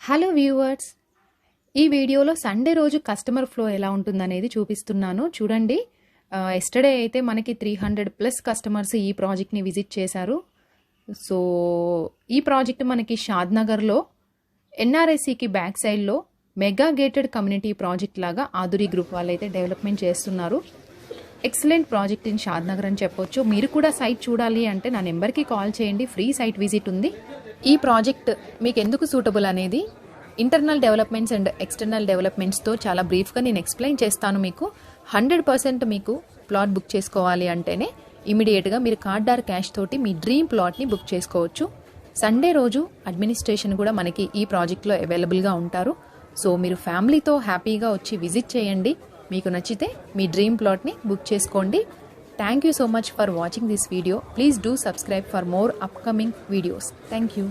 Hello viewers, ఈ వీడియోలో Sunday రోజు కస్టమర్ ఫ్లో ఎలా ఉంటుందనేది చూపిస్తున్నాను. చూడండి, ఎస్టర్డే అయితే మనకి 300+ కస్టమర్స్ ఈ ప్రాజెక్ట్ని విజిట్ చేశారు. సో ఈ ప్రాజెక్ట్ మనకి షాద్నగర్లో ఎన్ఆర్ఐసికి బ్యాక్ సైడ్లో మెగా గేటెడ్ కమ్యూనిటీ ప్రాజెక్ట్ లాగా ఆదురి గ్రూప్ వాళ్ళైతే డెవలప్మెంట్ చేస్తున్నారు. ఎక్సలెంట్ ప్రాజెక్ట్ ఇన్ షాద్నగర్ అని చెప్పొచ్చు. మీరు కూడా సైట్ చూడాలి అంటే నా నెంబర్కి కాల్ చేయండి, ఫ్రీ సైట్ విజిట్ ఉంది. ఈ ప్రాజెక్ట్ మీకు ఎందుకు సూటబుల్ అనేది ఇంటర్నల్ డెవలప్మెంట్స్ అండ్ ఎక్స్టర్నల్ డెవలప్మెంట్స్తో చాలా బ్రీఫ్గా నేను ఎక్స్ప్లెయిన్ చేస్తాను. మీకు 100% మీకు ప్లాట్ బుక్ చేసుకోవాలి అంటేనే ఇమీడియట్గా మీరు కార్డ్ ఆర్ క్యాష్ తోటి మీ డ్రీమ్ ప్లాట్ని బుక్ చేసుకోవచ్చు. సండే రోజు అడ్మినిస్ట్రేషన్ కూడా మనకి ఈ ప్రాజెక్ట్లో అవైలబుల్గా ఉంటారు. సో మీరు ఫ్యామిలీతో హ్యాపీగా వచ్చి విజిట్ చేయండి. మీకు నచ్చితే మీ డ్రీమ్ ప్లాట్ని బుక్ చేసుకోండి. Thank you so much for watching this video. Please do subscribe for more upcoming videos. Thank you.